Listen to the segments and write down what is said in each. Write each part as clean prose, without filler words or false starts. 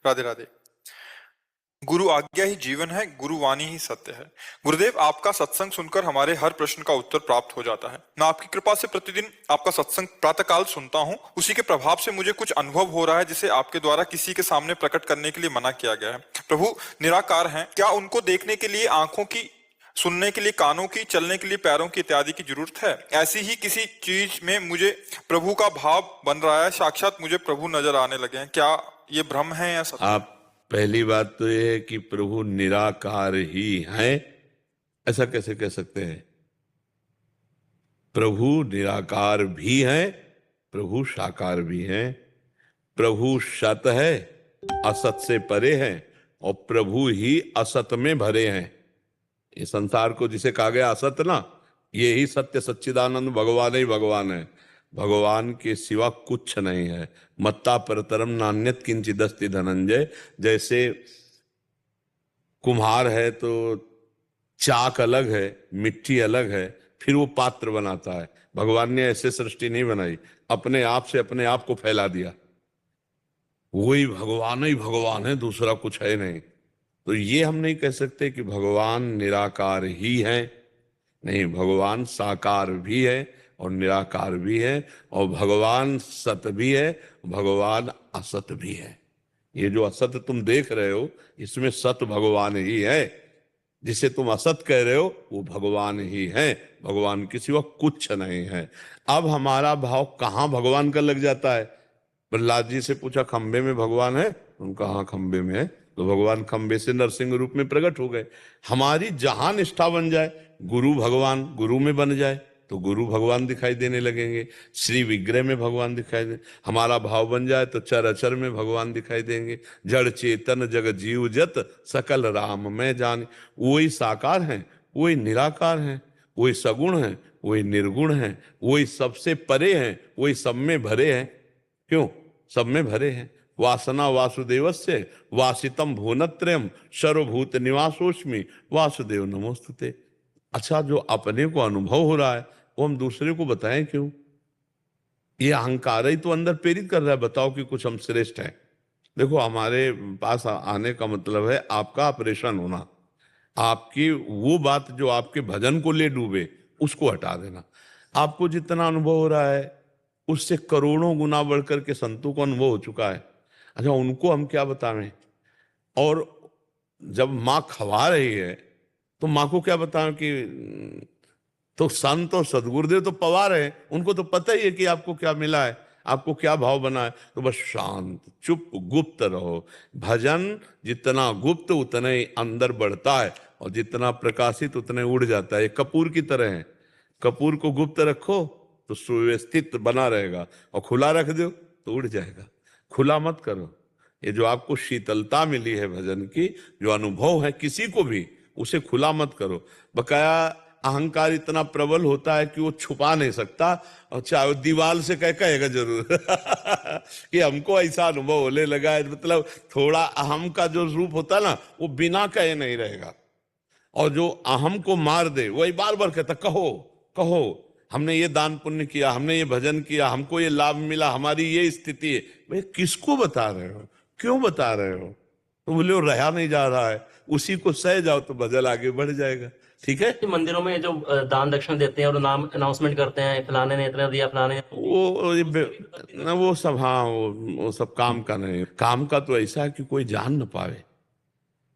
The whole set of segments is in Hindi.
राधे राधे। गुरु आज्ञा ही जीवन है, गुरु वाणी ही सत्य है। गुरुदेव, आपका सत्संग सुनकर हमारे हर प्रश्न का उत्तर प्राप्त हो जाता है। मैं आपकी कृपा से प्रतिदिन आपका सत्संग प्रातःकाल सुनता हूँ। उसी के प्रभाव से मुझे कुछ अनुभव हो रहा है जिसे आपके द्वारा किसी के सामने प्रकट करने के लिए मना किया गया है। प्रभु निराकार हैं, क्या उनको देखने के लिए आंखों की, सुनने के लिए कानों की, चलने के लिए पैरों की इत्यादि की जरूरत है? ऐसी ही किसी चीज में मुझे प्रभु का भाव बन रहा है, साक्षात मुझे प्रभु नजर आने लगे हैं। क्या ये भ्रम है या सत्य? आप पहली बात तो यह है कि प्रभु निराकार ही हैं, ऐसा कैसे कह सकते हैं? प्रभु निराकार भी हैं, प्रभु साकार भी हैं। प्रभु सत है, असत से परे हैं, और प्रभु ही असत में भरे हैं। ये संसार को जिसे कहा गया असत ना, ये ही सत्य सच्चिदानंद भगवान ही भगवान है। भगवान के सिवा कुछ नहीं है। मत्ता परतरम नान्यत किंचिदस्ति धनंजय। जैसे कुम्हार है तो चाक अलग है, मिट्टी अलग है, फिर वो पात्र बनाता है। भगवान ने ऐसे सृष्टि नहीं बनाई, अपने आप से अपने आप को फैला दिया। वही भगवान है, दूसरा कुछ है नहीं। तो ये हम नहीं कह सकते कि भगवान निराकार ही है। नहीं, भगवान साकार भी है और निराकार भी है, और भगवान सत भी है, भगवान असत भी है। ये जो असत तुम देख रहे हो, इसमें सत भगवान ही है। जिसे तुम असत कह रहे हो वो भगवान ही है। भगवान के सिवा कुछ नहीं है। अब हमारा भाव कहाँ भगवान का लग जाता है? प्रहलाद जी से पूछा, खंबे में भगवान है? उनका हाँ खंबे में है। तो भगवान खंबे से नरसिंह रूप में प्रकट हो गए। हमारी जहां निष्ठा बन जाए, गुरु भगवान गुरु में बन जाए, तो गुरु भगवान दिखाई देने लगेंगे। श्री विग्रह में भगवान दिखाई दे। हमारा भाव बन जाए तो चर अचर में भगवान दिखाई देंगे। जड़ चेतन जग जीव जत सकल राम में जान। वही साकार हैं, वही निराकार हैं, वही सगुण हैं, वही निर्गुण हैं, वही सबसे परे हैं, वही सब में भरे हैं। क्यों? सब में भरे हैं। वासना वासुदेवस्य वासितम भुवनत्रयम सर्वभूत निवासोस्मि वासुदेव नमोस्तुते। अच्छा, जो अपने को अनुभव हो रहा है वो हम दूसरे को बताएं क्यों? ये अहंकार ही तो अंदर प्रेरित कर रहा है, बताओ कि कुछ हम श्रेष्ठ हैं। देखो, हमारे पास आने का मतलब है आपका ऑपरेशन होना। आपकी वो बात जो आपके भजन को ले डूबे, उसको हटा देना। आपको जितना अनुभव हो रहा है उससे करोड़ों गुना बढ़कर के संतों को अनुभव हो चुका है। अच्छा, उनको हम क्या बताएं? और जब माँ खवा रही है तो माँ को क्या बताएं कि तो संत और सदगुरुदेव तो पवा रहे हैं, उनको तो पता ही है कि आपको क्या मिला है, आपको क्या भाव बना है। तो बस शांत चुप गुप्त रहो। भजन जितना गुप्त उतना ही अंदर बढ़ता है, और जितना प्रकाशित उतना उड़ जाता है। कपूर की तरह है, कपूर को गुप्त रखो तो सुव्यवस्थित बना रहेगा, और खुला रख दो तो उड़ जाएगा। खुला मत करो। ये जो आपको शीतलता मिली है भजन की, जो अनुभव है किसी को भी, उसे खुला मत करो। बकाया अहंकार इतना प्रबल होता है कि वो छुपा नहीं सकता, और चाहे दीवार से कहेगा जरूर कि हमको ऐसा अनुभव होने लगा है। मतलब थोड़ा अहम का जो रूप होता है ना, वो बिना कहे नहीं रहेगा। और जो अहम को मार दे वही बार बार कहता, कहो कहो, हमने ये दान पुण्य किया, हमने ये भजन किया, हमको ये लाभ मिला, हमारी ये स्थिति है। भाई किसको बता रहे हो, क्यों बता रहे हो? तो बोले वो रहा नहीं जा रहा है, उसी को सह जाओ तो भजन आगे बढ़ जाएगा। ठीक है। मंदिरों में जो दान दक्षिण देते हैं और नाम अनाउंसमेंट करते हैं, फलाने ने इतना दिया, फलाने ने, वो सब, हाँ वो सब काम का नहीं। काम का तो ऐसा है कि कोई जान न पावे।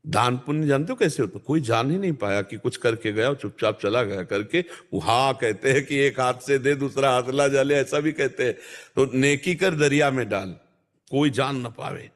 दान पुण्य जानते हो कैसे होता? कोई जान ही नहीं पाया कि कुछ करके गया और चुपचाप चला गया करके। हाँ कहते हैं कि एक हाथ से दे दूसरा हाथ ला जाले, ऐसा भी कहते हैं। तो नेकी कर दरिया में डाल, कोई जान न पावे।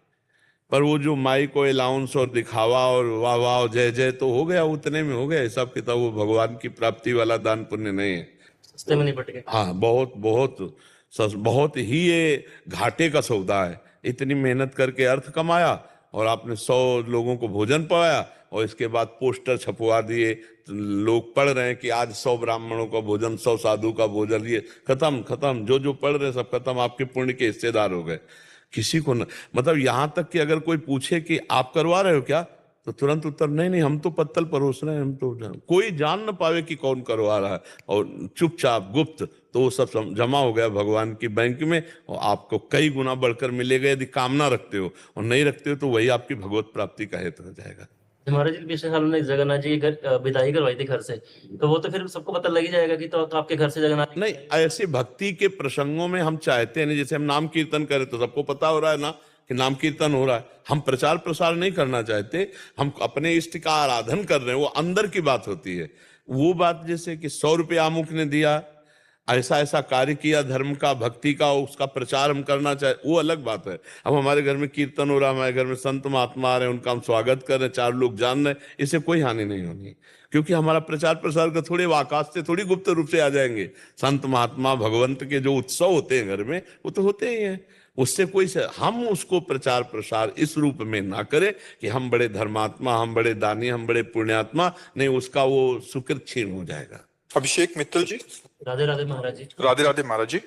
पर वो जो माई को अलाउंस और दिखावा और वाह वाह जय जय तो हो गया, उतने में हो गया हिसाब किताब। वो भगवान की प्राप्ति वाला दान पुण्य नहीं है। सस्ते में नहीं पट गए। हाँ, बहुत बहुत बहुत ही ये घाटे का सौदा है। इतनी मेहनत करके अर्थ कमाया और आपने 100 लोगों को भोजन पवाया, और इसके बाद पोस्टर छपवा दिए, लोग पढ़ रहे हैं कि आज 100 ब्राह्मणों का भोजन, 100 साधु का भोजन, ये खत्म खत्म, जो जो पढ़ रहे सब खत्म, आपके पुण्य के हिस्सेदार हो गए। किसी को न, मतलब यहाँ तक कि अगर कोई पूछे कि आप करवा रहे हो क्या, तो तुरंत उत्तर, नहीं नहीं, हम तो पत्तल परोस रहे हैं, हम तो कोई जान न पावे कि कौन करवा रहा है, और चुपचाप गुप्त, तो वो सब जमा हो गया भगवान की बैंक में, और आपको कई गुना बढ़कर मिलेगा यदि कामना रखते हो, और नहीं रखते हो तो वही आपकी भगवत प्राप्ति का हेतु हो जाएगा। महाराज जी पिछले साल उन्होंने जगन्नाथ जी के घर विदाई करवाई थी घर से, तो वो तो फिर सबको पता लग ही जाएगा कि तो आपके घर से जगन्नाथ जी नहीं, ऐसे भक्ति के प्रसंगों में हम चाहते हैं, जैसे हम नाम कीर्तन करें तो सबको पता हो रहा है ना कि नाम कीर्तन हो रहा है, हम प्रचार प्रसार नहीं करना चाहते, हम अपने इष्ट का आराधन कर रहे हैं, वो अंदर की बात होती है। वो बात जैसे कि 100 रुपये अमुक ने दिया, ऐसा ऐसा कार्य किया धर्म का, भक्ति का, उसका प्रचार हम करना चाहे, वो अलग बात है। अब हमारे घर में कीर्तन हो रहा है, हमारे घर में संत महात्मा आ रहे हैं, उनका हम स्वागत कर रहे हैं, 4 लोग जान रहे हैं, इससे कोई हानि नहीं होनी, क्योंकि हमारा प्रचार प्रसार का थोड़े आकाश से थोड़ी गुप्त रूप से आ जाएंगे। संत महात्मा भगवंत के जो उत्सव होते हैं घर में, वो तो होते ही हैं, उससे कोई से हम उसको प्रचार प्रसार इस रूप में ना करें कि हम बड़े धर्मात्मा, हम बड़े दानी, हम बड़े पुण्यात्मा, नहीं, उसका वो सुकृत क्षीण हो जाएगा। अभिषेक मित्तल जी। राधे राधे महाराज जी। राधे राधे महाराज जी।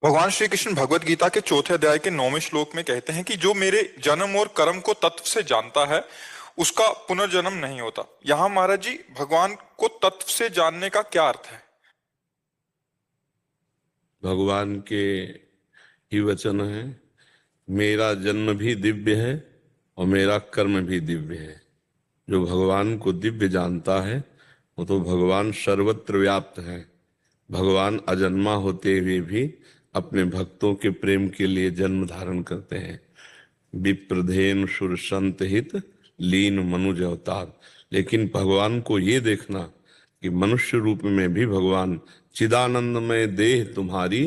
भगवान श्री कृष्ण भगवत गीता के 4थे अध्याय के 9वें श्लोक में कहते हैं कि जो मेरे जन्म और कर्म को तत्व से जानता है उसका पुनर्जन्म नहीं होता। यहाँ महाराज जी भगवान को तत्व से जानने का क्या अर्थ है? भगवान के ही वचन है, मेरा जन्म भी दिव्य है और मेरा कर्म भी दिव्य है। जो भगवान को दिव्य जानता है वो तो भगवान सर्वत्र व्याप्त है। भगवान अजन्मा होते हुए भी अपने भक्तों के प्रेम के लिए जन्म धारण करते हैं। विप्रधेन सुर संत हित लीन मनुज अवतार। लेकिन भगवान को ये देखना कि मनुष्य रूप में भी भगवान चिदानंदमय देह तुम्हारी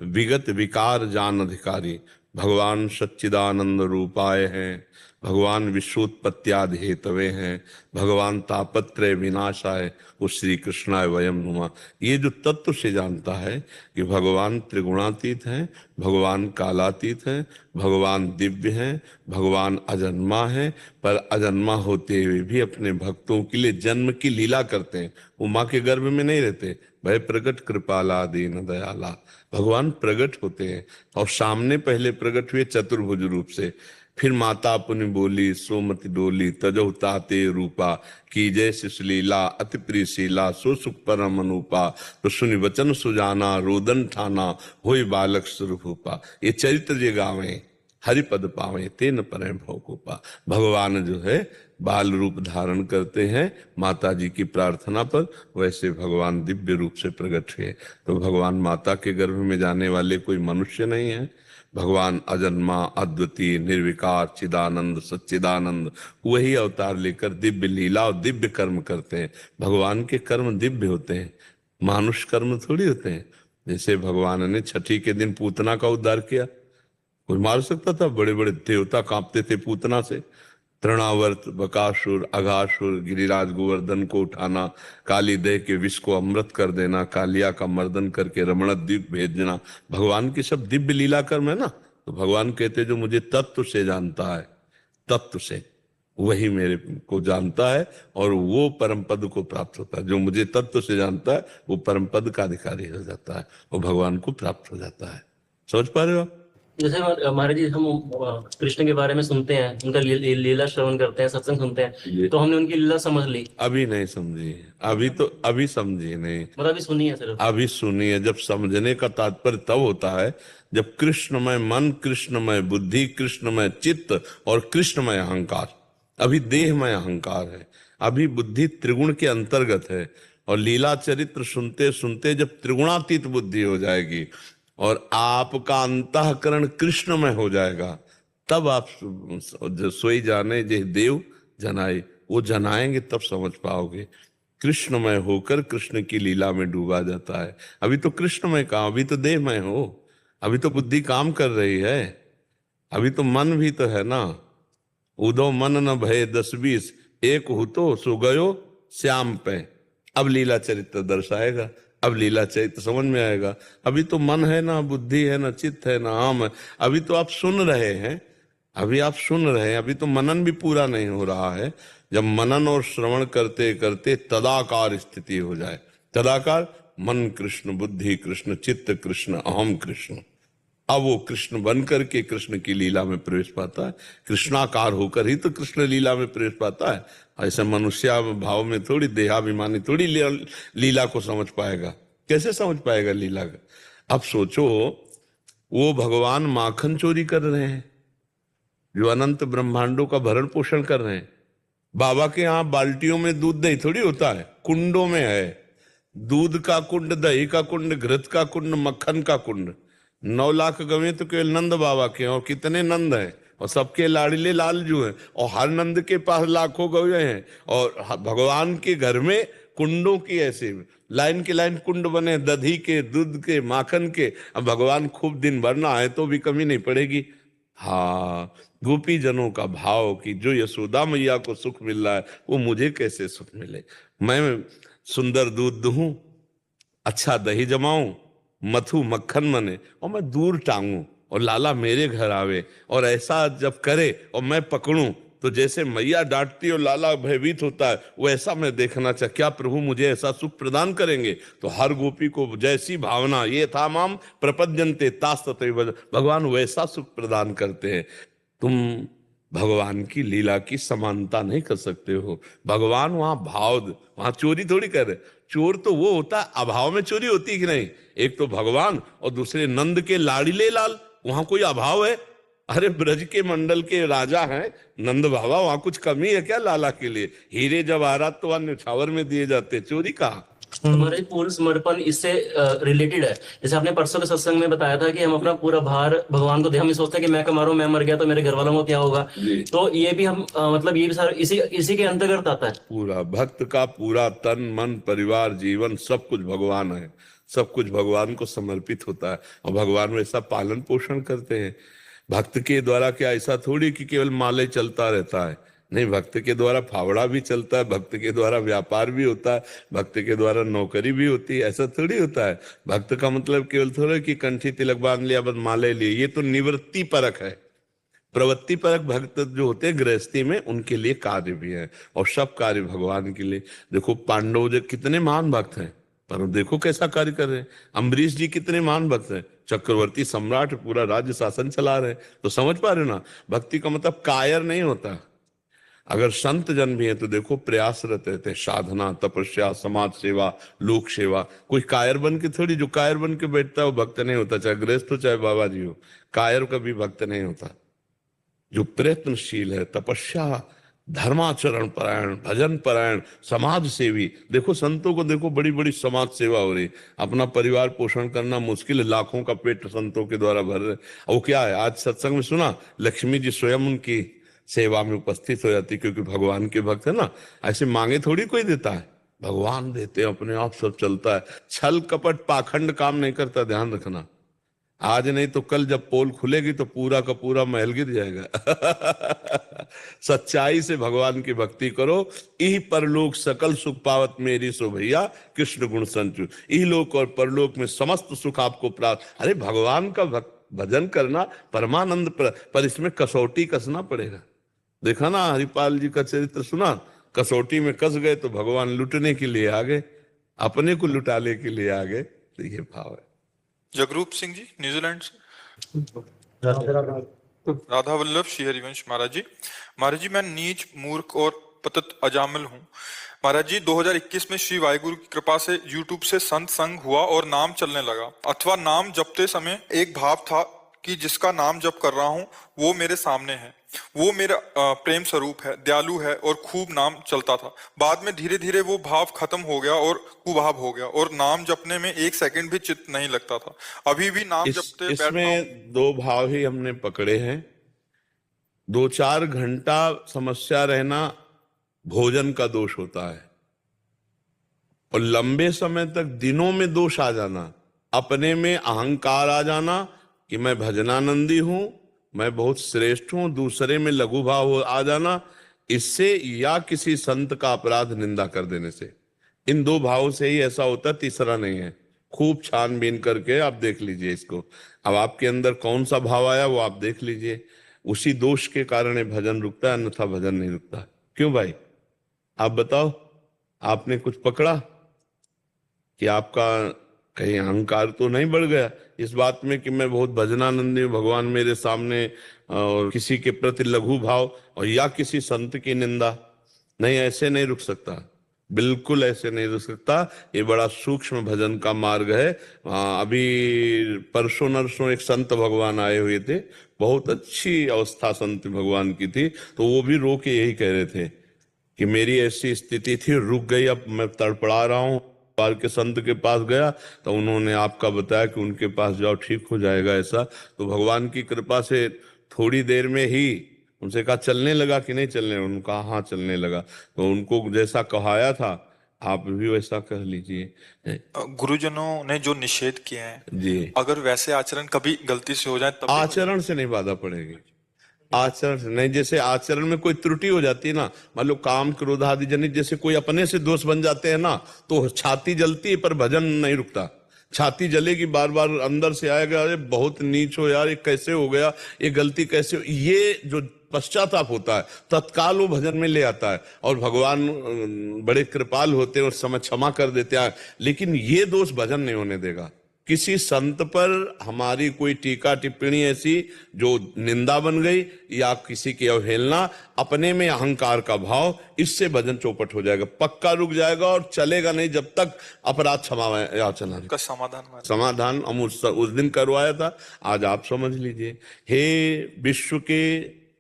विगत विकार जान अधिकारी। भगवान सच्चिदानंद रूपाय हैं, भगवान विश्वोत्पत्त्यादि हेतवे हैं, भगवान तापत्रय विनाशाय, वो श्री कृष्णाय वयम नुमा। ये जो तत्व से जानता है कि भगवान त्रिगुणातीत हैं, भगवान कालातीत हैं, भगवान दिव्य हैं, भगवान अजन्मा हैं, पर अजन्मा होते हुए भी अपने भक्तों के लिए जन्म की लीला करते हैं। वो माँ के गर्भ में नहीं रहते, भय प्रगट कृपाला दीन दयाला। भगवान प्रगट होते हैं और सामने पहले प्रगट हुए चतुर्भुज रूप से, फिर माता पुनि बोली सोमति डोली तजो ताते रूपा की जय शिशलीला अति प्रियशीला सो सुख परम अनुपा। तो सुनि वचन सुजाना रोदन ठाना होई बालक स्वरूपा। ये चरित्र जे गावे हरिपद पावे तेन परे भव कोपा। भगवान जो है बाल रूप धारण करते हैं माता जी की प्रार्थना पर, वैसे भगवान दिव्य रूप से प्रकट हुए। तो भगवान माता के गर्भ में जाने वाले कोई मनुष्य नहीं है। भगवान अजन्मा अद्वितीय निर्विकार चिदानंद सच्चिदानंद वही अवतार लेकर दिव्य लीला और दिव्य कर्म करते हैं। भगवान के कर्म दिव्य होते हैं, मानुष कर्म थोड़ी होते हैं। जैसे भगवान ने छठी के दिन पूतना का उद्धार किया, कोई मार सकता था? बड़े बड़े देवता कांपते थे पूतना से। तृणावर्त बकासुर अघासुर गिरिराज गोवर्धन को उठाना, काली देह के विष को अमृत कर देना, कालिया का मर्दन करके रमण द्वीप भेजना, भगवान की सब दिव्य लीला कर्म है ना। तो भगवान कहते जो मुझे तत्व से जानता है, तत्व से वही मेरे को जानता है और वो परम पद को प्राप्त होता है। जो मुझे तत्व से जानता है वो परम पद का अधिकारी हो जाता है और भगवान को प्राप्त हो जाता है। समझ पा रहे हो आप? जैसे महाराज जी हम कृष्ण के बारे में सुनते हैं, उनका लीला श्रवण करते हैं, सत्संग सुनते हैं, तो हमने उनकी लीला समझ ली। अभी नहीं समझी, अभी समझी नहीं, मतलब अभी सुनी है सिर्फ। अभी सुनी है। जब समझने का तात्पर्य तब होता है जब कृष्णमय मन, कृष्णमय बुद्धि, कृष्णमय चित्त और कृष्णमय अहंकार। अभी देहमय अहंकार है, अभी बुद्धि त्रिगुण के अंतर्गत है। और लीला चरित्र सुनते सुनते जब त्रिगुणातीत बुद्धि हो जाएगी और आपका अंतःकरण कृष्णमय हो जाएगा, तब आप सोई जाने जे देव जनाए, वो जनाएंगे तब समझ पाओगे। कृष्णमय होकर कृष्ण की लीला में डूबा जाता है। अभी तो कृष्णमय कहाँ, अभी तो देहमय हो, अभी तो बुद्धि काम कर रही है, अभी तो मन भी तो है ना। उदो मन न भय 10-20 एक हो तो सो गयो श्याम पे। अब लीला चरित्र दर्शाएगा, अब लीला चरित्र समझ में आएगा। अभी तो मन है ना, बुद्धि है ना, चित्त है ना, आम है। अभी तो आप सुन रहे हैं, अभी आप सुन रहे हैं, अभी तो मनन भी पूरा नहीं हो रहा है। जब मनन और श्रवण करते करते तदाकार स्थिति हो जाए, तदाकार मन कृष्ण, बुद्धि कृष्ण, चित्त कृष्ण, अहम कृष्ण, अब वो कृष्ण बन करके कृष्ण की लीला में प्रवेश पाता है, कृष्णाकार होकर ही तो कृष्ण लीला में प्रवेश पाता है। ऐसे मनुष्य भाव में थोड़ी, देहाभिमानी थोड़ी लीला को समझ पाएगा। कैसे समझ पाएगा लीला का? अब सोचो, वो भगवान माखन चोरी कर रहे हैं, जो अनंत ब्रह्मांडों का भरण पोषण कर रहे हैं। बाबा के यहाँ बाल्टियों में दूध दही थोड़ी होता है, कुंडों में है। दूध का कुंड, दही का कुंड, घृत का कुंड, मक्खन का कुंड। 9 लाख गवे तो केवल नंद बाबा के हैं, और कितने नंद हैं, और सबके लाडले लालजू हैं, और हर नंद के पास लाखों गवे हैं। और भगवान के घर में कुंडों की ऐसे लाइन के लाइन कुंड बने, दधी के, दूध के, माखन के। अब भगवान खूब दिन भरना है तो भी कमी नहीं पड़ेगी। हाँ, गोपी जनों का भाव कि जो यशोदा मैया को सुख मिल रहा है वो मुझे कैसे सुख मिले। मैं सुंदर दूध दूहूं, अच्छा दही जमाऊं, मथु मक्खन बने, और मैं दूर टांगूं, और लाला मेरे घर आवे, और ऐसा जब करे और मैं पकड़ूं तो जैसे मैया डांटती और लाला भयभीत होता है, वो ऐसा मैं देखना चाह, क्या प्रभु मुझे ऐसा सुख प्रदान करेंगे। तो हर गोपी को जैसी भावना, ये था माम प्रपद्यन्ते तास तथैव, भगवान वैसा सुख प्रदान करते हैं। तुम भगवान की लीला की समानता नहीं कर सकते हो। भगवान वहां भाव, वहां चोरी थोड़ी कर रहे। चोर तो वो होता है, अभाव में चोरी होती है कि नहीं? एक तो भगवान और दूसरे नंद के लाड़ीले लाल, वहां कोई अभाव है? अरे ब्रज के मंडल के राजा हैं नंद बाबा, वहां कुछ कमी है क्या लाला के लिए? हीरे जवाहरात तो वहां न्यौछावर में दिए जाते, चोरी कहाँ? हमारे पूर्ण समर्पण इससे रिलेटेड है। जैसे आपने परसों के सत्संग में बताया था कि हम अपना पूरा भार भगवान को दे, हम ये सोचते हैं कि मैं कमा रहा हूं, मैं मर गया तो मेरे घर वालों को क्या होगा। तो ये भी हम मतलब ये भी सारा इसी के अंतर्गत आता है। पूरा भक्त का पूरा तन मन परिवार जीवन सब कुछ भगवान है, सब कुछ भगवान को समर्पित होता है, और भगवान वैसा पालन पोषण करते हैं। भक्त के द्वारा क्या ऐसा थोड़ी कि केवल माले चलता रहता है, नहीं, भक्त के द्वारा फावड़ा भी चलता है, भक्त के द्वारा व्यापार भी होता है, भक्त के द्वारा नौकरी भी होती है। ऐसा थोड़ी होता है। भक्त का मतलब केवल थोड़ा कि कंठी तिलक बांध लिया बस माले लिए, ये तो निवृत्ति परक है। प्रवृत्ति परक भक्त जो होते हैं गृहस्थी में, उनके लिए कार्य भी है, और सब कार्य भगवान के लिए। देखो पांडव जो कितने महान भक्त हैं, पर देखो कैसा कार्य कर रहे हैं। अम्बरीश जी कितने महान भक्त हैं, चक्रवर्ती सम्राट, पूरा राज्य शासन चला रहे हैं। तो समझ पा रहे हो ना, भक्ति का मतलब कायर नहीं होता। अगर संत जन भी है तो देखो प्रयासरत रहते हैं, साधना, तपस्या, समाज सेवा, लोक सेवा। कोई कायर बन के थोड़ी, जो कायर बन के बैठता है वो भक्त नहीं होता, चाहे गृहस्थ हो चाहे बाबा जी हो। कायर कभी भक्त नहीं होता। जो प्रयत्नशील है, तपस्या, धर्माचरण परायण, भजन परायण, समाज सेवी। देखो संतों को देखो, बड़ी बड़ी समाज सेवा हो रही। अपना परिवार पोषण करना मुश्किल है, लाखों का पेट संतों के द्वारा भर रहे। वो क्या है, आज सत्संग में सुना, लक्ष्मी जी स्वयं उनकी सेवा में उपस्थित हो जाती, क्योंकि भगवान के भक्त है ना। ऐसे मांगे थोड़ी कोई देता है, भगवान देते हैं, अपने आप सब चलता है। छल कपट पाखंड काम नहीं करता, ध्यान रखना। आज नहीं तो कल जब पोल खुलेगी तो पूरा का पूरा महल गिर जाएगा। सच्चाई से भगवान की भक्ति करो, इह परलोक सकल सुख पावत मेरी सो भैया कृष्ण गुण संचु। इह लोक और परलोक में समस्त सुख आपको प्राप्त। अरे भगवान का भजन करना परमानंद, पर इसमें कसौटी कसना पड़ेगा। देखा ना हरिपाल जी का चरित्र सुना, कसौटी में कस गए तो भगवान लुटने के लिए आ गए, अपने को लुटाने के लिए आ गए। तो ये भाव है। जगरूप सिंह जी न्यूजीलैंड से। राधा वल्लभ श्री हरिवंश महाराज जी। महाराज जी, मैं नीच मूर्ख और पतित अजामिल हूँ। महाराज जी, 2021 में श्री वाहिगुरु की कृपा से YouTube से संत संग हुआ और नाम चलने लगा, अथवा नाम जपते समय एक भाव था कि जिसका नाम जप कर रहा हूँ वो मेरे सामने है, वो मेरा प्रेम स्वरूप है, दयालु है, और खूब नाम चलता था। बाद में धीरे धीरे वो भाव खत्म हो गया और कुभाव हो गया, और नाम जपने में एक सेकंड भी चित्त नहीं लगता था। अभी भी नाम जपते इसमें 2 भाव ही हमने पकड़े हैं। 2-4 घंटा समस्या रहना भोजन का दोष होता है, और लंबे समय तक दिनों में दोष आ जाना, अपने में अहंकार आ जाना कि मैं भजनानंदी हूं, मैं बहुत श्रेष्ठ हूं, दूसरे में लघु भाव आ जाना, इससे या किसी संत का अपराध निंदा कर देने से। इन 2 भावों से ही ऐसा होता है, तीसरा नहीं है। खूब छानबीन करके आप देख लीजिए इसको। अब आपके अंदर कौन सा भाव आया वो आप देख लीजिए, उसी दोष के कारण ये भजन रुकता है, अन्यथा भजन नहीं रुकता। क्यों भाई, आप बताओ, आपने कुछ पकड़ा कि आपका कहीं अहंकार तो नहीं बढ़ गया इस बात में कि मैं बहुत भजनानंदी हूं, भगवान मेरे सामने, और किसी के प्रति लघु भाव और या किसी संत की निंदा? नहीं, ऐसे नहीं रुक सकता, बिल्कुल ऐसे नहीं रुक सकता। ये बड़ा सूक्ष्म भजन का मार्ग है। अभी परसों नरसों एक संत भगवान आए हुए थे, बहुत अच्छी अवस्था संत भगवान की थी, तो वो भी रो के यही कह रहे थे कि मेरी ऐसी स्थिति थी, रुक गई, अब मैं तड़पड़ा रहा हूँ। बार के संत के पास गया तो उन्होंने आपका बताया कि उनके पास जाओ, ठीक हो जाएगा। ऐसा तो भगवान की कृपा से थोड़ी देर में ही उनसे कहा चलने लगा कि नहीं चलने, उन्होंने कहा हाँ चलने लगा। तो उनको जैसा कहाया था आप भी वैसा कह लीजिए। गुरुजनों ने जो निषेध किए हैं, जी, अगर वैसे आचरण कभी गलती से हो जाए तब भी- आचरण से नहीं बाधा पड़ेगी, आचरण से नहीं। जैसे आचरण में कोई त्रुटि हो जाती है ना, मान लो काम क्रोध आदि जनित जैसे कोई अपने से दोष बन जाते हैं ना, तो छाती जलती है पर भजन नहीं रुकता। छाती जलेगी, बार बार अंदर से आएगा, अरे बहुत नीच हो यार, ये कैसे हो गया, ये गलती कैसे हो, ये जो पश्चाताप होता है तत्काल वो भजन में ले आता है। और भगवान बड़े कृपाल होते हैं, उस समय क्षमा कर देते हैं, लेकिन ये दोष भजन नहीं होने देगा। किसी संत पर हमारी कोई टीका टिप्पणी ऐसी जो निंदा बन गई या किसी की अवहेलना, अपने में अहंकार का भाव, इससे भजन चौपट हो जाएगा, पक्का रुक जाएगा और चलेगा नहीं जब तक अपराध क्षमा याचना नहीं। का समाधान हुआ। समाधान हम उस दिन करवाया था, आज आप समझ लीजिए। हे विश्व के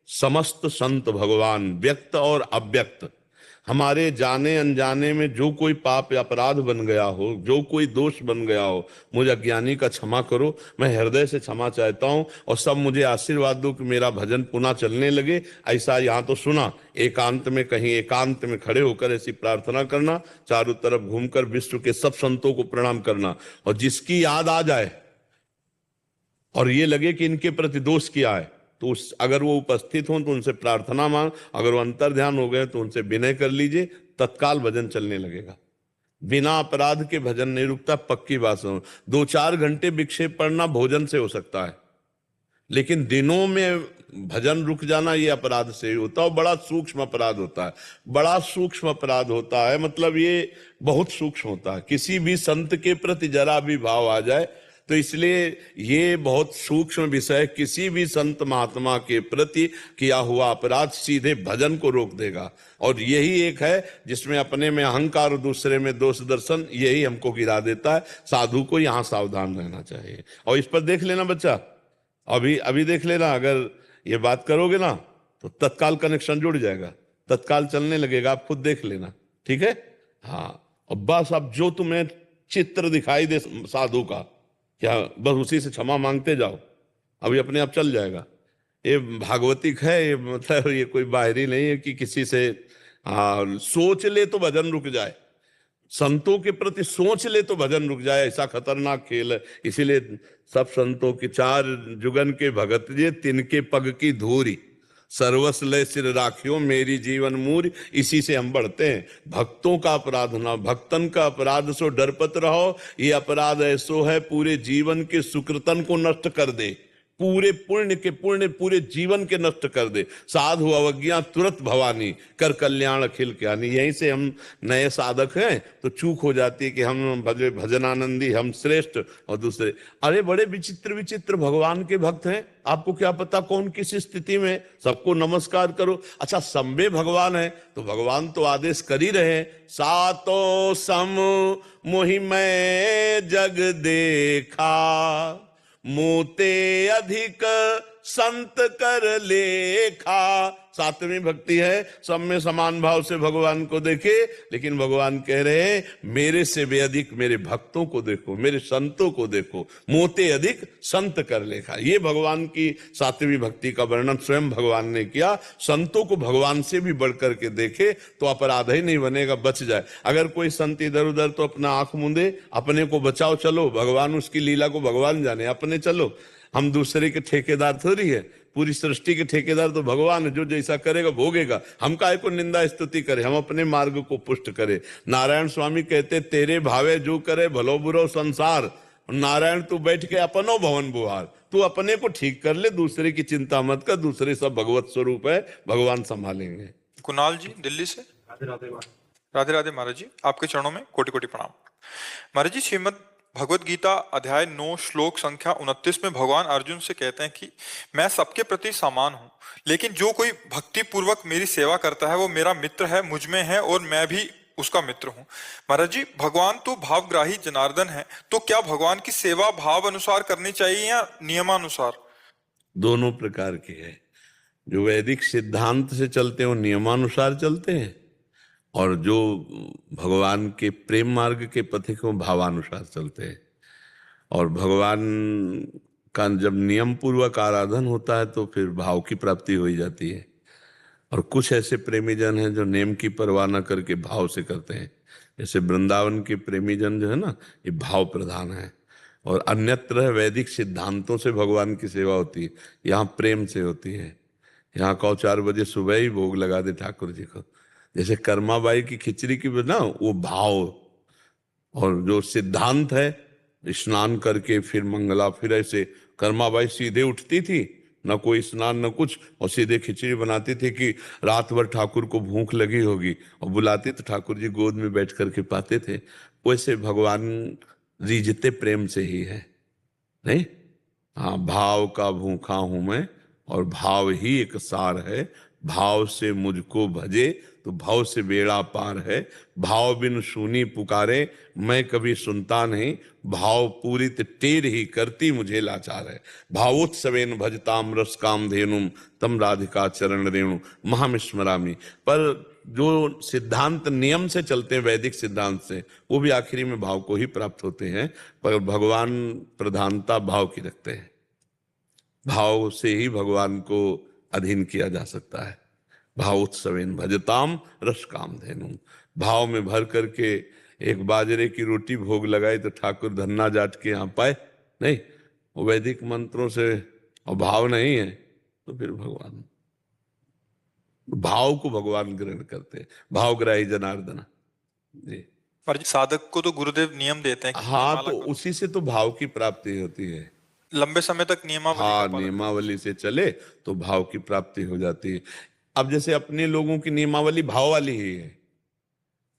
समस्त संत भगवान, व्यक्त और अव्यक्त, हमारे जाने अनजाने में जो कोई पाप या अपराध बन गया हो, जो कोई दोष बन गया हो, मुझे अज्ञानी का क्षमा करो। मैं हृदय से क्षमा चाहता हूं और सब मुझे आशीर्वाद दो कि मेरा भजन पुनः चलने लगे। ऐसा यहाँ तो सुना, एकांत में, कहीं एकांत में खड़े होकर ऐसी प्रार्थना करना, चारों तरफ घूमकर विश्व के सब संतों को प्रणाम करना, और जिसकी याद आ जाए और ये लगे कि इनके प्रति दोष किया है, तो अगर वो उपस्थित हों तो उनसे प्रार्थना मांग, अगर वो अंतर ध्यान हो गए तो उनसे विनय कर लीजिए, तत्काल भजन चलने लगेगा। बिना अपराध के भजन नहीं रुकता, पक्की बात सुनो। 2-4 घंटे विक्षेप पड़ना भोजन से हो सकता है, लेकिन दिनों में भजन रुक जाना ये अपराध से ही होता है, और बड़ा सूक्ष्म अपराध होता है, बड़ा सूक्ष्म अपराध होता है, मतलब ये बहुत सूक्ष्म होता है। किसी भी संत के प्रति जरा भी भाव आ जाए तो इसलिए ये बहुत सूक्ष्म विषय, किसी भी संत महात्मा के प्रति किया हुआ अपराध सीधे भजन को रोक देगा। और यही एक है जिसमें अपने में अहंकार और दूसरे में दोष दर्शन, यही हमको गिरा देता है। साधु को यहाँ सावधान रहना चाहिए। और इस पर देख लेना बच्चा, अभी देख लेना, अगर ये बात करोगे ना तो तत्काल कनेक्शन जुड़ जाएगा, तत्काल चलने लगेगा, आप खुद देख लेना, ठीक है। हाँ, और बस अब जो तुम्हें चित्र दिखाई दे साधु का, क्या बस उसी से क्षमा मांगते जाओ, अभी अपने आप चल जाएगा। ये भागवतिक है, ये मतलब ये कोई बाहरी नहीं है कि किसी से सोच ले तो भजन रुक जाए, संतों के प्रति सोच ले तो भजन रुक जाए, ऐसा खतरनाक खेल है। इसीलिए सब संतों की 4 जुगन के भगत जे, तिनके पग की धूरी, सर्वस्व लय सिर राखियो मेरी जीवन मूरी। इसी से हम बढ़ते हैं। भक्तों का अपराध ना, भक्तन का अपराध सो डरपत रहो, ये अपराध ऐसो है पूरे जीवन के सुकृतन को नष्ट कर दे, पूरे पुण्य पूरे जीवन के नष्ट कर दे। साधु अवज्ञा तुरंत भवानी, कर कल्याण अखिल ज्ञानी। यहीं से हम नए साधक हैं तो चूक हो जाती है कि हम भजनानंदी, हम श्रेष्ठ और दूसरे। अरे बड़े विचित्र विचित्र भगवान के भक्त हैं, आपको क्या पता कौन किस स्थिति में। सबको नमस्कार करो। अच्छा, संबे भगवान है तो भगवान तो आदेश कर ही रहे, सातो सम मोहि मैं जग देखा, मोते अधिक संत कर लेखा। 7वीं भक्ति है, सब में समान भाव से भगवान को देखे, लेकिन भगवान कह रहे हैं मेरे से भी अधिक मेरे भक्तों को देखो, मेरे संतों को देखो, मोते अधिक संत कर लेखा। ये भगवान की 7वीं भक्ति का वर्णन स्वयं भगवान ने किया। संतों को भगवान से भी बढ़कर के देखे तो अपराध ही नहीं बनेगा, बच जाए। अगर कोई संत इधर उधर तो अपना आंख मूंदे, अपने को बचाओ, चलो भगवान उसकी लीला को भगवान जाने, अपने चलो। हम दूसरे के ठेकेदार थोड़ी है, पूरी सृष्टि के ठेकेदार तो भगवान है, जो जैसा करेगा भोगेगा। हम काहे को निंदा स्तुति करें, हम अपने मार्ग को पुष्ट करें। नारायण स्वामी कहते तेरे भावे जो करे भलो बुरो संसार, नारायण तू बैठ के अपनो भवन बुहार, तू अपने को ठीक कर ले, दूसरे की चिंता मत कर, दूसरे सब भगवत स्वरूप है, भगवान संभालेंगे। कुणाल जी दिल्ली से। राधे राधे महाराज जी, आपके चरणों में कोटि कोटि प्रणाम। महाराज जी, श्रीमद भगवत गीता अध्याय 9 श्लोक संख्या 29 में भगवान अर्जुन से कहते हैं कि मैं सबके प्रति समान हूं, लेकिन जो कोई भक्ति पूर्वक मेरी सेवा करता है वो मेरा मित्र है, मुझ में है और मैं भी उसका मित्र हूं। महाराज जी, भगवान तो भावग्राही जनार्दन है, तो क्या भगवान की सेवा भाव अनुसार करनी चाहिए या नियमानुसार? दोनों प्रकार की है। जो वैदिक सिद्धांत से चलते हैं वो नियमानुसार चलते हैं, और जो भगवान के प्रेम मार्ग के पथिक वो भावानुसार चलते हैं। और भगवान का जब नियम पूर्वक आराधन होता है तो फिर भाव की प्राप्ति हो ही जाती है। और कुछ ऐसे प्रेमी जन हैं जो नेम की परवाह न करके भाव से करते हैं। जैसे वृंदावन के प्रेमी जन जो है ना, ये भाव प्रधान है। और अन्यत्र वैदिक सिद्धांतों से भगवान की सेवा होती है, यहाँ प्रेम से होती है। यहाँ कहो 4 बजे सुबह ही भोग लगा दे ठाकुर जी को। जैसे कर्माबाई की खिचड़ी की ना, वो भाव। और जो सिद्धांत है, स्नान करके फिर मंगला, फिर ऐसे कर्माबाई सीधे उठती थी, न कोई स्नान न कुछ, और सीधे खिचड़ी बनाती थी कि रात भर ठाकुर को भूख लगी होगी, और बुलाती तो ठाकुर जी गोद में बैठ करके पाते थे। वैसे भगवान रीझते प्रेम से ही है, नहीं? हाँ, भाव का भूखा हूं मैं, और भाव ही एक सार है। भाव से मुझको भजे तो भाव से बेड़ा पार है। भाव बिन सुनी पुकारे मैं कभी सुनता नहीं, भाव पूरित टेर ही करती मुझे लाचार है। भावोत्सवेन भजताम रस काम धेनुम तम राधिका चरण रेणु महाम स्मरामि। पर जो सिद्धांत नियम से चलते हैं, वैदिक सिद्धांत से, वो भी आखिरी में भाव को ही प्राप्त होते हैं। पर भगवान प्रधानता भाव की रखते हैं। भाव से ही भगवान को अधीन किया जा सकता है। भावोत्सवेन भजताम रस काम धेनुम। भाव में भर करके एक बाजरे की रोटी भोग लगाई तो ठाकुर धन्ना जाट के यहाँ पाए, नहीं? वो वैदिक मंत्रों से, और भाव नहीं है तो फिर भगवान, भाव को भगवान ग्रहण करते हैं। भावग्राही जनार्दन जी। पर साधक को तो गुरुदेव नियम देते हैं कि हाँ, तो उसी से तो भाव की प्राप्ति होती है। लंबे समय तक नियमावली का हाँ, पालन नियमावली से चले तो भाव की प्राप्ति हो जाती है। अब जैसे अपने लोगों की नियमावली भाव वाली ही है।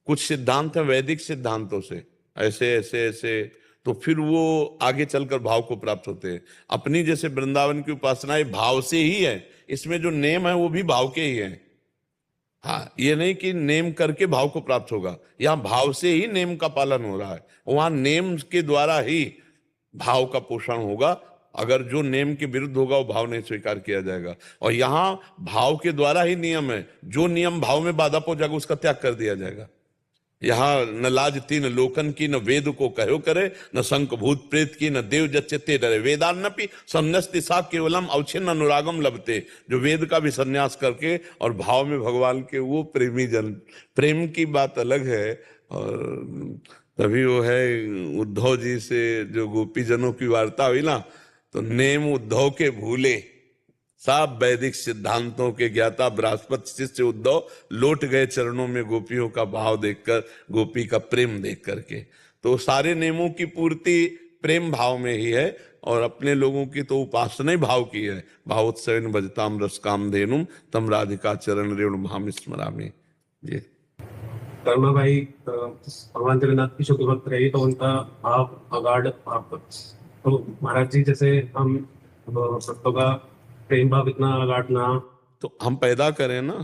कुछ सिद्धांत है वैदिक सिद्धांतों से, ऐसे ऐसे ऐसे, तो फिर वो आगे चलकर भाव को प्राप्त होते हैं। अपनी जैसे वृंदावन की उपासना भाव से ही है, इसमें जो नेम है वो भी भाव के ही है। हाँ, ये नहीं कि नेम करके भाव को प्राप्त होगा, यहाँ भाव से ही नेम का पालन हो रहा है। वहां नेम के द्वारा ही भाव का पोषण होगा। अगर जो नेम के विरुद्ध होगा वो भाव नहीं स्वीकार किया जाएगा। और यहाँ भाव के द्वारा ही नियम है, जो नियम भाव में बाधा पहुंचाएगा उसका त्याग कर दिया जाएगा। यहाँ न लाज तीन लोकन की, न वेद को कहो करे, न शंख भूत प्रेत की, न देव जच्चते डरे। वेदान्नपि संन्यस्ति सा केवलम अवच्छिन्न अनुरागम लभते। जो वेद का भी संन्यास करके और भाव में भगवान के, वो प्रेमी जन। प्रेम की बात अलग है। और तभी वो है उद्धव जी से जो गोपी जनों की वार्ता हुई ना, तो नेम उद्धव के भूले, सब वैदिक सिद्धांतों के ज्ञाता बृहस्पति शिष्य उद्धव लौट गए चरणों में गोपियों का भाव देखकर, गोपी का प्रेम देख करके। तो सारे नियमों की पूर्ति प्रेम भाव में ही है, और अपने लोगों की तो उपासना ही भाव की है। भावोत्सवेन भजताम रस काम धेनुम तम राधिका चरण रेणु महाम स्मरामि जी। कर्मा भाई भगवान जगन्नाथ की शुक्र भक्त रही, तो उनका भाव अगाध भाव। तो महाराज जी, जैसे हम भक्तों का प्रेम भाव इतना अगाध ना, तो हम पैदा करें ना।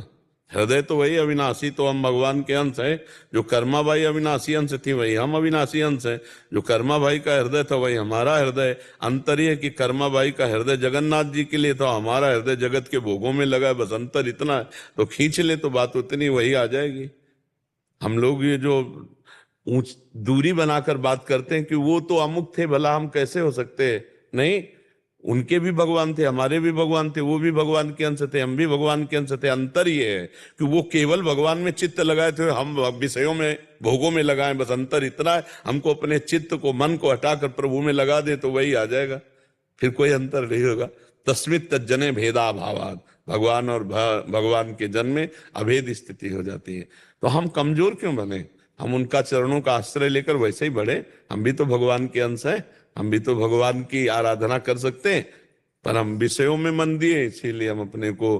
हृदय तो वही अविनाशी, तो हम भगवान के अंश है। जो कर्मा भाई अविनाशी अंश थी वही हम अविनाशी अंश है। जो कर्मा भाई का हृदय था वही हमारा हृदय। अंतर यह कि कर्मा भाई का हृदय जगन्नाथ जी के लिए था, हमारा हृदय जगत के भोगों में लगा है। बस अंतर इतना है, तो खींच ले तो बात उतनी वही आ जाएगी। हम लोग ये जो ऊंच दूरी बनाकर बात करते हैं कि वो तो अमुक थे, भला हम कैसे हो सकते हैं? नहीं, उनके भी भगवान थे, हमारे भी भगवान थे, वो भी भगवान के अंश थे, हम भी भगवान के अंश थे। अंतर ये है कि वो केवल भगवान में चित्त लगाए थे, हम विषयों में, भोगों में लगाए। बस अंतर इतना है, हमको अपने चित्त को, मन को हटाकर प्रभु में लगा दे तो वही आ जाएगा, फिर कोई अंतर नहीं होगा। तस्मित तज्जने भेदा भावाद। भगवान और भगवान के जन में अभेद स्थिति हो जाती है। तो हम कमजोर क्यों बने? हम उनका चरणों का आश्रय लेकर वैसे ही बढ़े। हम भी तो भगवान के अंश हैं, हम भी तो भगवान की आराधना कर सकते हैं, पर हम विषयों में मन दिए, इसीलिए हम अपने को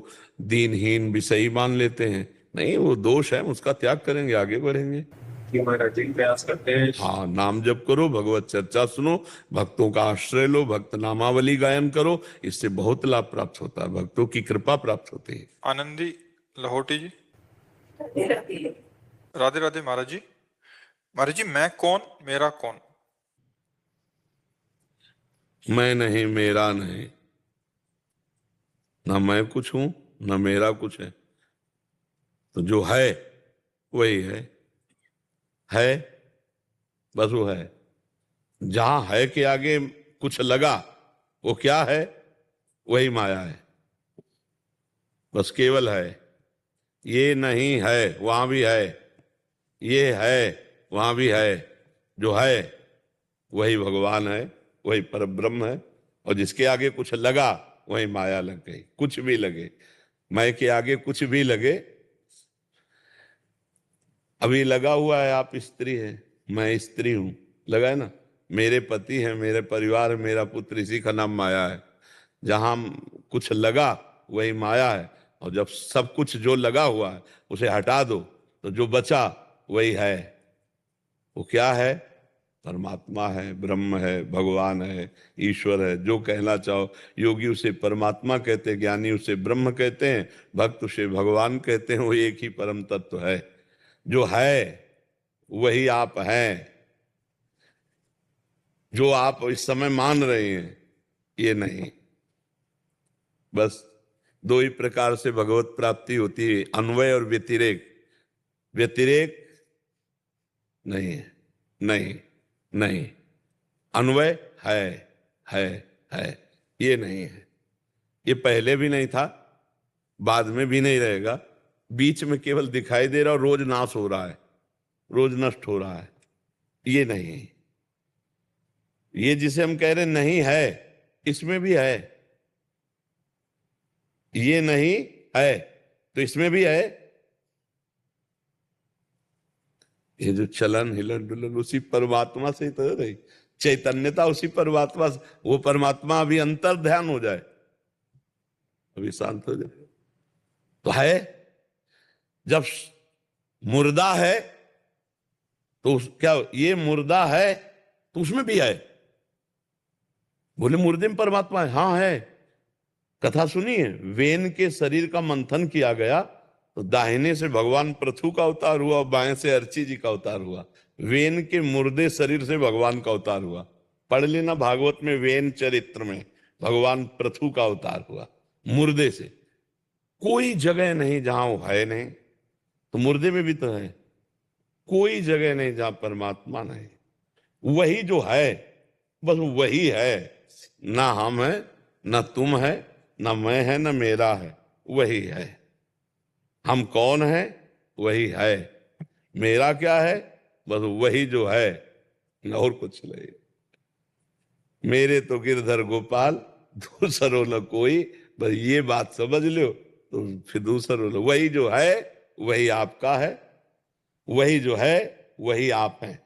दीनहीन विषयी मान लेते हैं। नहीं, वो दोष है, उसका त्याग करेंगे, आगे बढ़ेंगे। कि महाराज जी प्रयास करते हैं। हाँ, नाम जप करो, भगवत चर्चा सुनो, भक्तों का आश्रय लो, भक्त नामावली गायन करो, इससे बहुत लाभ प्राप्त होता है, भक्तों की कृपा प्राप्त होती है। आनंदी लाहौटी जी। राधे राधे महाराज जी। महाराज जी, मैं कौन मेरा कौन? मैं नहीं, मेरा नहीं, ना मैं कुछ हूं ना मेरा कुछ है, तो जो है वही है, बस वो है। जहां है के आगे कुछ लगा, वो क्या है? वही माया है, बस केवल है। ये नहीं है, वहां भी है, ये है, वहां भी है। जो है वही भगवान है, वही परब्रह्म है, और जिसके आगे कुछ लगा वही माया लग गई। कुछ भी लगे, मैं के आगे कुछ भी लगे, अभी लगा हुआ है आप स्त्री है, मैं स्त्री हूं, लगा है ना, मेरे पति है, मेरे परिवार है, मेरा पुत्र, इसी का नाम माया है। जहां कुछ लगा वही माया है, और जब सब कुछ जो लगा हुआ है उसे हटा दो तो जो बचा वही है। वो क्या है? परमात्मा है, ब्रह्म है, भगवान है, ईश्वर है, जो कहना चाहो। योगी उसे परमात्मा कहते हैं, ज्ञानी उसे ब्रह्म कहते हैं, भक्त उसे भगवान कहते हैं। वो एक ही परम तत्व है। जो है वही आप हैं। जो आप इस समय मान रहे हैं ये नहीं। बस दो ही प्रकार से भगवत प्राप्ति होती है, अन्वय और व्यतिरेक। व्यतिरेक नहीं है, नहीं नहीं। अन्वय है, ये नहीं है। ये पहले भी नहीं था, बाद में भी नहीं रहेगा, बीच में केवल दिखाई दे रहा और रोज नाश हो रहा है, रोज नष्ट हो रहा है। ये नहीं है। ये जिसे हम कह रहे नहीं है, इसमें भी है। ये नहीं है तो इसमें भी है। ये जो चलन हिलन डुलन उसी परमात्मा से ही तो रही, चैतन्यता उसी परमात्मा से। वो परमात्मा अभी अंतर ध्यान हो जाए, अभी शांत हो जाए तो है। जब मुर्दा है तो क्या ये मुर्दा है तो उसमें भी है? बोले मुर्दे में परमात्मा है, हाँ है। कथा सुनिए, वेन के शरीर का मंथन किया गया तो दाहिने से भगवान पृथु का अवतार हुआ, बाएं से अर्ची जी का अवतार हुआ। वेन के मुर्दे शरीर से भगवान का अवतार हुआ। पढ़ लेना भागवत में, वेन चरित्र में भगवान पृथु का अवतार हुआ मुर्दे से। कोई जगह नहीं जहां वो है नहीं, तो मुर्दे में भी तो है। कोई जगह नहीं जहां परमात्मा नहीं। वही जो है, बस वही है। ना हम है, ना तुम है, ना मैं है, ना मेरा है, वही है। हम कौन है? वही है। मेरा क्या है? बस वही जो है, और कुछ नहीं। मेरे तो गिरधर गोपाल, दूसरो न कोई। बस ये बात समझ लो तो फिर दूसरो न। वही जो है वही आपका है, वही जो है वही आप हैं।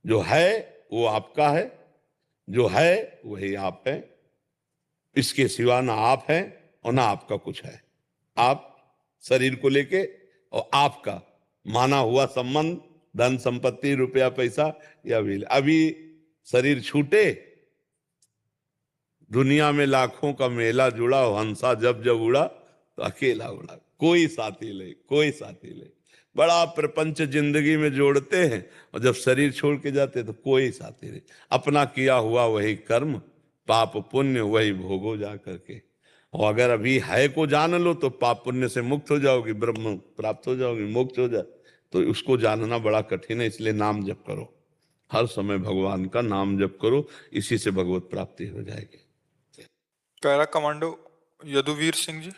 जो है वो आपका है, जो है वही आप हैं। इसके सिवा ना आप हैं और ना आपका कुछ है। आप शरीर को लेके और आपका माना हुआ संबंध, धन संपत्ति, रुपया पैसा, या अभी शरीर छूटे, दुनिया में लाखों का मेला जुड़ा, हंसा जब जब उड़ा तो अकेला उड़ा। कोई साथी ले, कोई साथी ले। बड़ा प्रपंच जिंदगी में जोड़ते हैं और जब शरीर छोड़ के जाते तो कोई साथी नहीं। अपना किया हुआ वही कर्म, पाप पुण्य वही भोगो जा करके। और अगर अभी है को जान लो तो पाप पुण्य से मुक्त हो जाओगी, ब्रह्म प्राप्त हो जाओगी, मोक्ष हो जाए। तो उसको जानना बड़ा कठिन है, इसलिए नाम जप करो, हर समय भगवान का नाम जप करो, इसी से भगवत प्राप्ति हो जाएगी। Para commando Yaduveer Singh ji.